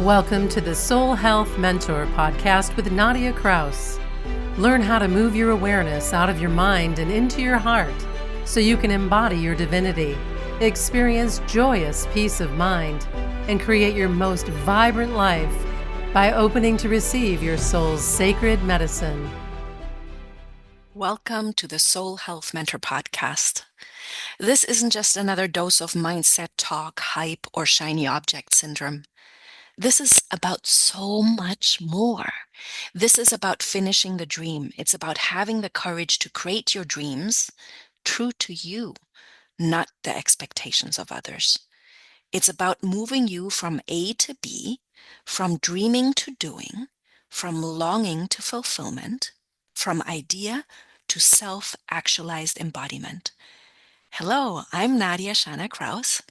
Welcome to the Soul Health Mentor podcast with Nadia Kraus. Learn how to move your awareness out of your mind and into your heart so you can embody your divinity, experience joyous peace of mind, and create your most vibrant life by opening to receive your soul's sacred medicine. Welcome to the Soul Health Mentor podcast. This isn't just another dose of mindset talk, hype, or shiny object syndrome. This is about so much more. This is about finishing the dream. It's about having the courage to create your dreams true to you, not the expectations of others. It's about moving you from A to B, from dreaming to doing, from longing to fulfillment, from idea to self-actualized embodiment. Hello, I'm Nadia Shana Kraus,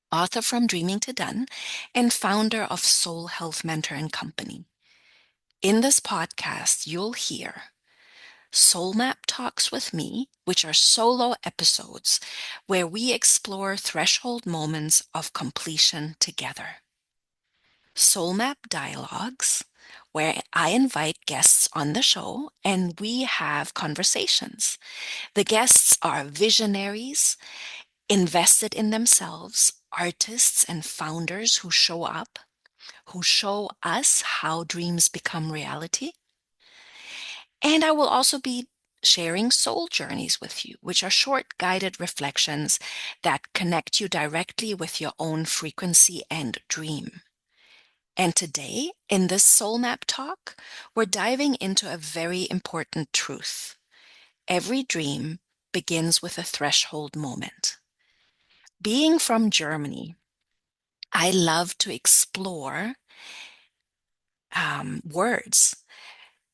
author from Dreaming to Done and founder of Soul Health Mentor and Company. In this podcast, you'll hear Soul Map Talks with me, which are solo episodes where we explore threshold moments of completion together. Soul Map Dialogues, where I invite guests on the show and we have conversations. The guests are visionaries, invested in themselves, artists and founders who show up, who show us how dreams become reality. And I will also be sharing soul journeys with you, which are short guided reflections that connect you directly with your own frequency and dream. And today, in this Soul Map talk, we're diving into a very important truth. Every dream begins with a threshold moment. Being from Germany, I love to explore words.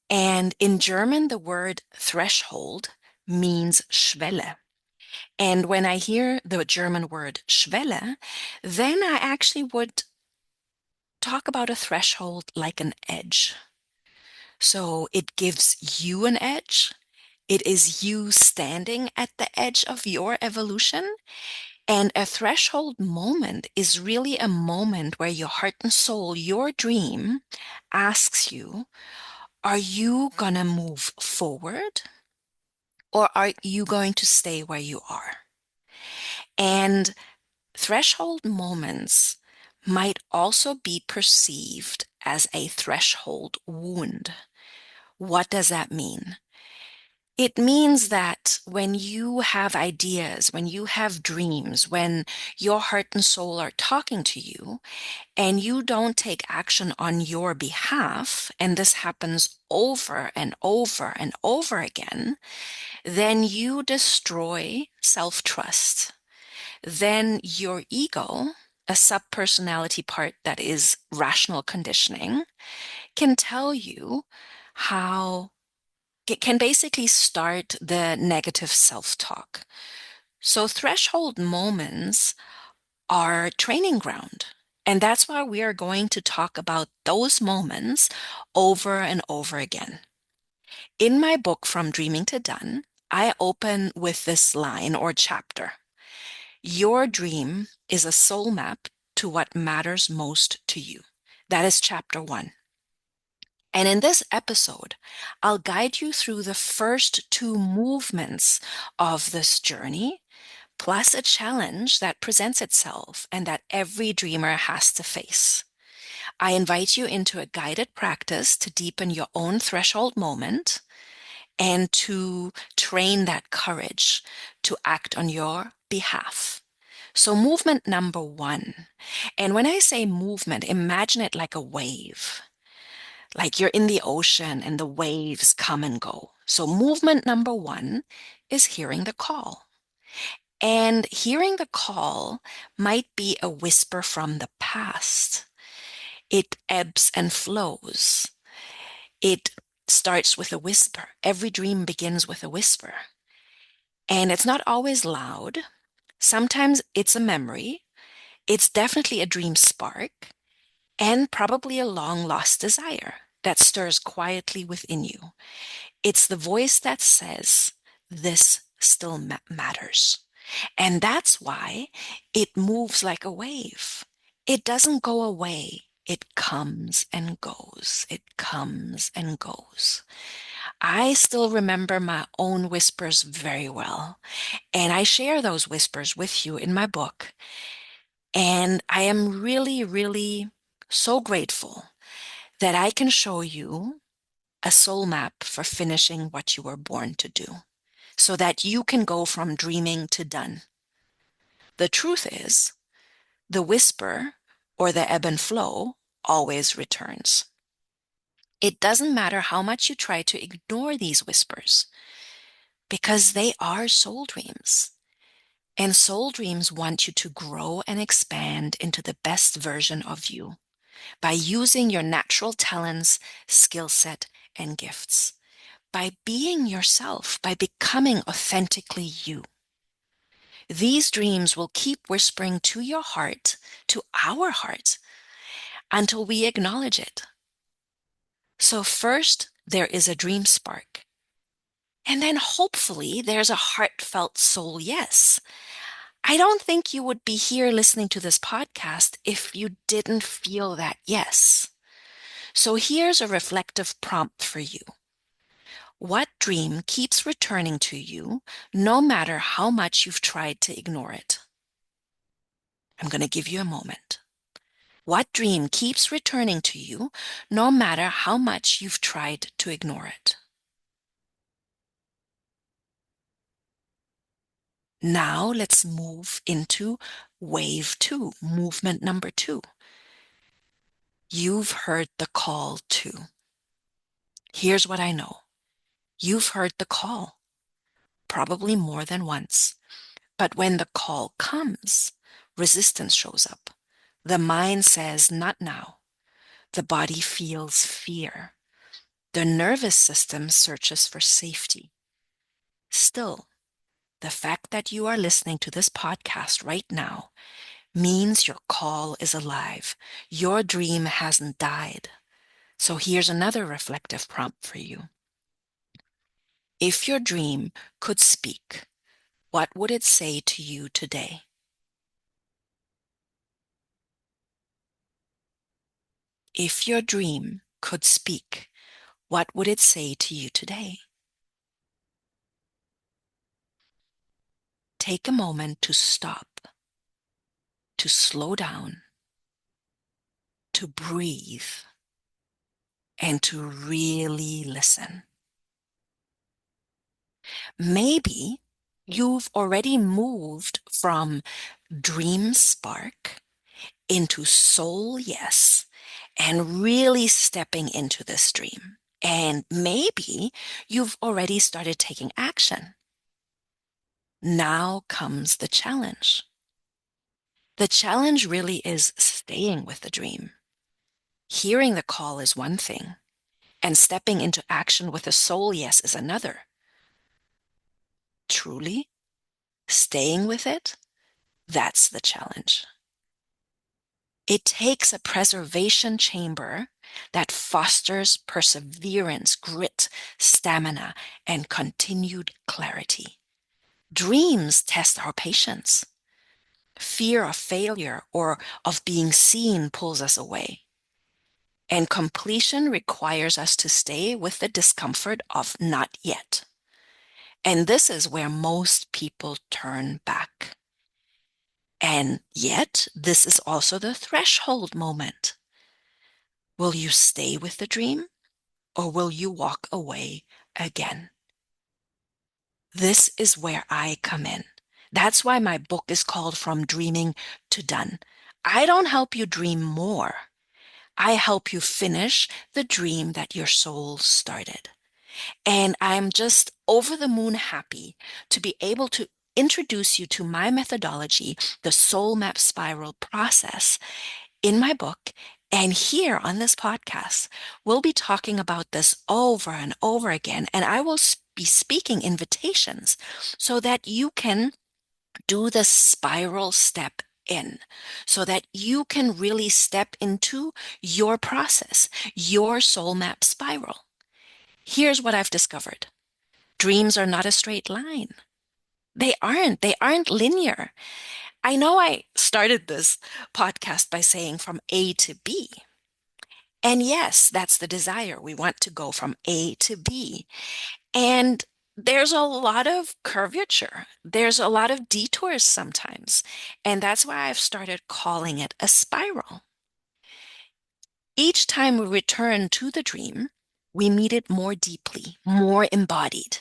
And in German, the word threshold means Schwelle. And when I hear the German word Schwelle, then I actually would talk about a threshold like an edge. So it gives you an edge. It is you standing at the edge of your evolution. And a threshold moment is really a moment where your heart and soul, your dream, asks you, are you going to move forward or are you going to stay where you are? And threshold moments might also be perceived as a threshold wound. What does that mean? It means that when you have ideas, when you have dreams, when your heart and soul are talking to you, and you don't take action on your behalf, and this happens over and over and over again, then you destroy self-trust. Then your ego, a subpersonality part that is rational conditioning, can tell you how it can basically start the negative self-talk. So threshold moments are training ground. And that's why we are going to talk about those moments over and over again. In my book, From Dreaming to Done, I open with this line or chapter. Your dream is a soul map to what matters most to you. That is chapter 1. And in this episode, I'll guide you through the first 2 movements of this journey, plus a challenge that presents itself and that every dreamer has to face. I invite you into a guided practice to deepen your own threshold moment and to train that courage to act on your behalf. So movement number 1, and when I say movement, imagine it like a wave. Like you're in the ocean and the waves come and go. So movement number 1 is hearing the call. And hearing the call might be a whisper from the past. It ebbs and flows. It starts with a whisper. Every dream begins with a whisper. And it's not always loud. Sometimes it's a memory. It's definitely a dream spark and probably a long lost desire that stirs quietly within you. It's the voice that says, this still matters. And that's why it moves like a wave. It doesn't go away It comes and goes. It comes and goes. I still remember my own whispers very well, and I share those whispers with you in my book. And I am really, really so grateful that I can show you a soul map for finishing what you were born to do so that you can go from dreaming to done. The truth is, the whisper or the ebb and flow always returns. It doesn't matter how much you try to ignore these whispers because they are soul dreams. And soul dreams want you to grow and expand into the best version of you by using your natural talents, skill set, and gifts, by being yourself, by becoming authentically you. These dreams will keep whispering to your heart, to our heart, until we acknowledge it. So first, there is a dream spark. And then hopefully there's a heartfelt soul yes. I don't think you would be here listening to this podcast if you didn't feel that yes. So here's a reflective prompt for you. What dream keeps returning to you no matter how much you've tried to ignore it? I'm going to give you a moment. What dream keeps returning to you no matter how much you've tried to ignore it? Now let's move into wave 2, movement number 2. You've heard the call too. Here's what I know. You've heard the call, probably more than once. But when the call comes, resistance shows up. The mind says, not now. The body feels fear. The nervous system searches for safety. Still, the fact that you are listening to this podcast right now means your call is alive. Your dream hasn't died. So here's another reflective prompt for you. If your dream could speak, what would it say to you today? If your dream could speak, what would it say to you today? Take a moment to stop, to slow down, to breathe, and to really listen. Maybe you've already moved from dream spark into soul yes and really stepping into this dream. And maybe you've already started taking action. Now comes the challenge. The challenge really is staying with the dream. Hearing the call is one thing, and stepping into action with a soul yes is another. Truly, staying with it, that's the challenge. It takes a preservation chamber that fosters perseverance, grit, stamina, and continued clarity. Dreams test our patience. Fear of failure or of being seen pulls us away. And completion requires us to stay with the discomfort of not yet. And this is where most people turn back. And yet, this is also the threshold moment. Will you stay with the dream or will you walk away again? This is where I come in. That's why my book is called From Dreaming to Done. I don't help you dream more. I help you finish the dream that your soul started. And I'm just over the moon happy to be able to introduce you to my methodology, the Soul Map Spiral process, in my book. And here on this podcast, we'll be talking about this over and over again. And I will be speaking invitations so that you can do the spiral step in, so that you can really step into your process, your soul map spiral. Here's what I've discovered. Dreams are not a straight line. They aren't linear. I know I started this podcast by saying from A to B, And yes, that's the desire. We want to go from A to B. And there's a lot of curvature. There's a lot of detours sometimes. And that's why I've started calling it a spiral. Each time we return to the dream, we meet it more deeply, more embodied.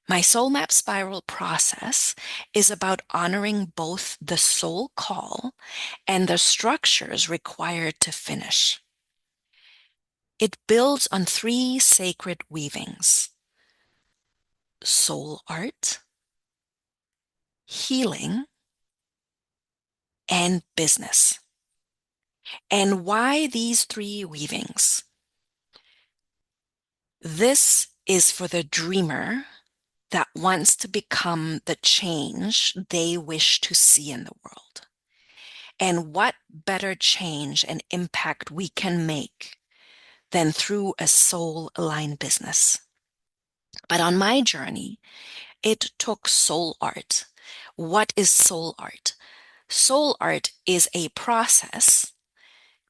My soul map spiral process is about honoring both the soul call and the structures required to finish. It builds on three sacred weavings: soul art, healing, and business. And why these three weavings? This is for the dreamer that wants to become the change they wish to see in the world. And what better change and impact we can make than through a soul-aligned business. But on my journey, it took soul art. What is soul art? Soul art is a process,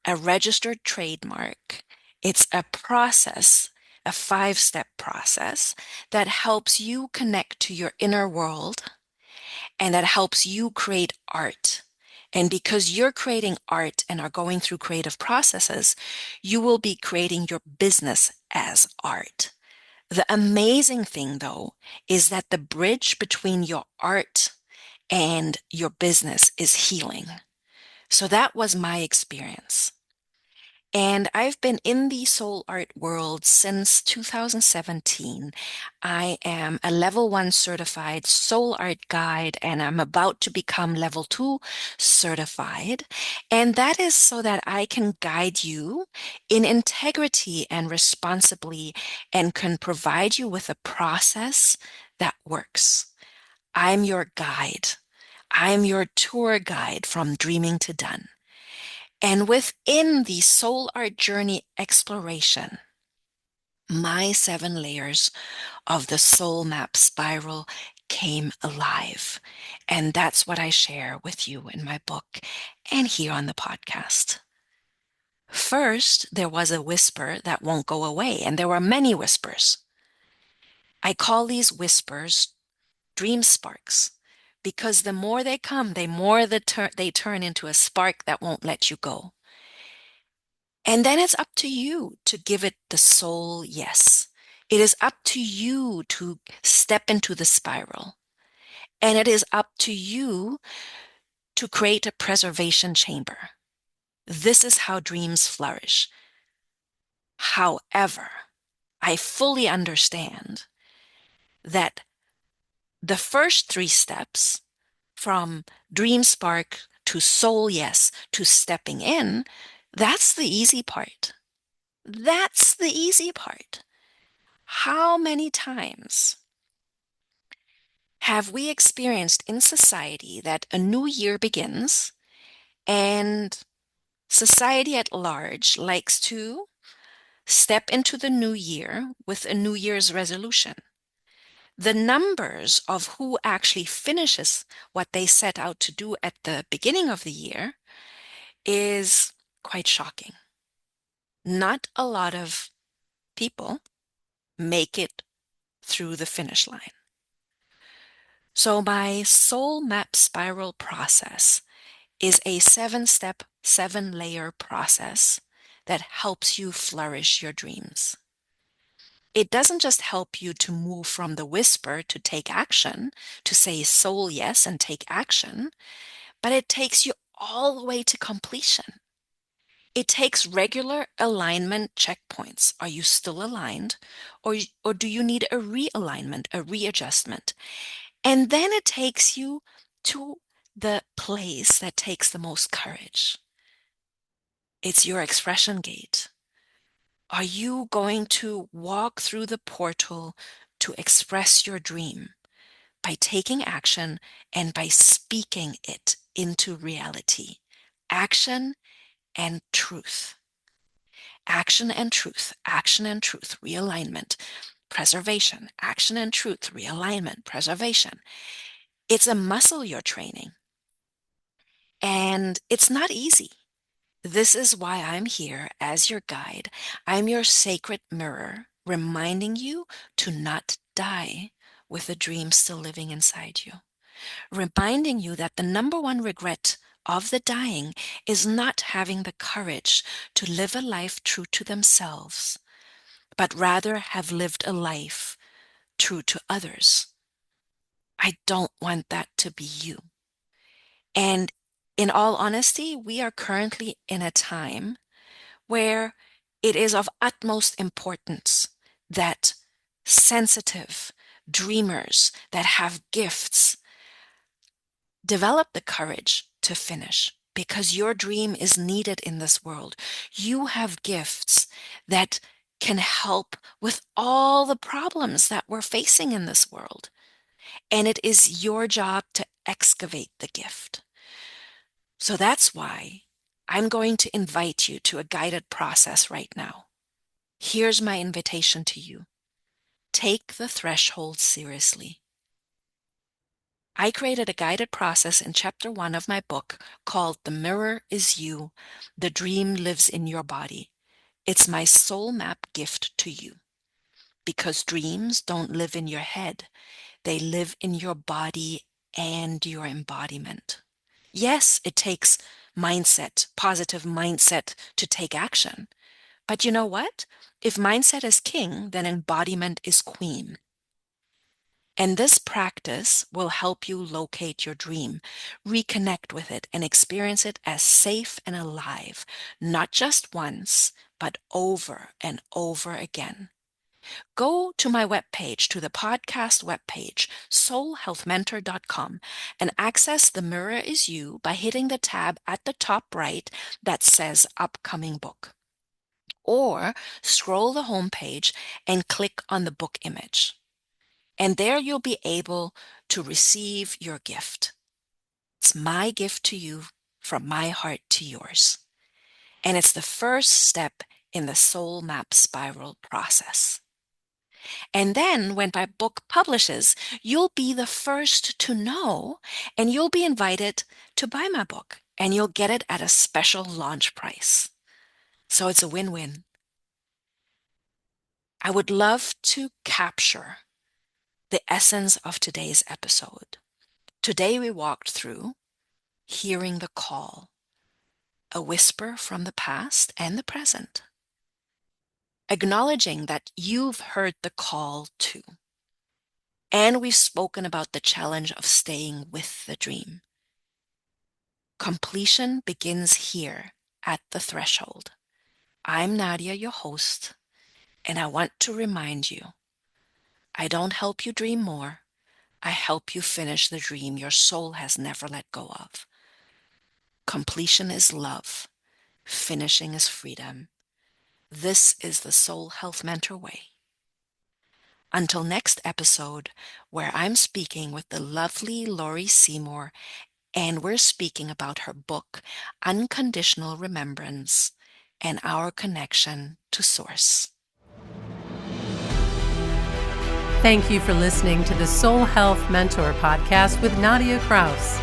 a registered trademark. It's a process, a 5-step process that helps you connect to your inner world and that helps you create art. And because you're creating art and are going through creative processes, you will be creating your business as art. The amazing thing, though, is that the bridge between your art and your business is healing. So that was my experience. And I've been in the soul art world since 2017. I am a level 1 certified soul art guide, and I'm about to become level 2 certified. And that is so that I can guide you in integrity and responsibly and can provide you with a process that works. I'm your guide. I'm your tour guide from dreaming to done. And within the soul art journey exploration, my 7 layers of the soul map spiral came alive. And that's what I share with you in my book and here on the podcast. First, there was a whisper that won't go away, and there were many whispers. I call these whispers dream sparks because the more they come, the more they turn into a spark that won't let you go. And then it's up to you to give it the soul yes. It is up to you to step into the spiral. And it is up to you to create a preservation chamber. This is how dreams flourish. However, I fully understand that the first 3 steps, from dream spark to soul yes to stepping in, that's the easy part. That's the easy part. How many times have we experienced in society that a new year begins and society at large likes to step into the new year with a New Year's resolution? The numbers of who actually finishes what they set out to do at the beginning of the year is quite shocking. Not a lot of people make it through the finish line. So my soul map spiral process is a 7-step, 7-layer process that helps you flourish your dreams. It doesn't just help you to move from the whisper to take action, to say soul yes and take action, but it takes you all the way to completion. It takes regular alignment checkpoints. Are you still aligned? Or do you need a realignment, a readjustment? And then it takes you to the place that takes the most courage. It's your expression gate. Are you going to walk through the portal to express your dream by taking action and by speaking it into reality? Action and truth. Action and truth. Action and truth. Realignment. Preservation. Action and truth. Realignment. Preservation. It's a muscle you're training. And it's not easy. This is why I'm here as your guide. I'm your sacred mirror, reminding you to not die with the dream still living inside you. Reminding you that the number one regret of the dying is not having the courage to live a life true to themselves, but rather have lived a life true to others. I don't want that to be you. And in all honesty, we are currently in a time where it is of utmost importance that sensitive dreamers that have gifts develop the courage to finish, because your dream is needed in this world. You have gifts that can help with all the problems that we're facing in this world. And it is your job to excavate the gift. So that's why I'm going to invite you to a guided process right now. Here's my invitation to you. Take the threshold seriously. I created a guided process in chapter 1 of my book called The Mirror is You, The Dream Lives in Your Body. It's my soul map gift to you, because dreams don't live in your head. They live in your body and your embodiment. Yes, it takes mindset, positive mindset to take action. But you know what? If mindset is king, then embodiment is queen. And this practice will help you locate your dream, reconnect with it, and experience it as safe and alive, not just once, but over and over again. Go to my webpage, to the podcast webpage, soulhealthmentor.com, and access The Mirror is You by hitting the tab at the top right that says Upcoming Book. Or scroll the homepage and click on the book image. And there you'll be able to receive your gift. It's my gift to you from my heart to yours. And it's the first step in the soul map spiral process. And then when my book publishes, you'll be the first to know, and you'll be invited to buy my book, and you'll get it at a special launch price. So it's a win-win. I would love to capture the essence of today's episode. Today we walked through hearing the call, a whisper from the past and the present, acknowledging that you've heard the call too. And we've spoken about the challenge of staying with the dream. Completion begins here at the threshold. I'm Nadia, your host, and I want to remind you, I don't help you dream more. I help you finish the dream your soul has never let go of. Completion is love. Finishing is freedom. This is the Soul Health Mentor way. Until next episode, where I'm speaking with the lovely Lori Seymour, and we're speaking about her book, Unconditional Remembrance, and our connection to Source. Thank you for listening to the Soul Health Mentor podcast with Nadia Kraus.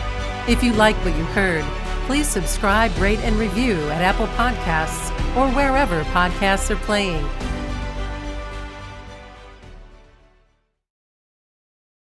If you like what you heard, please subscribe, rate, and review at Apple Podcasts or wherever podcasts are playing.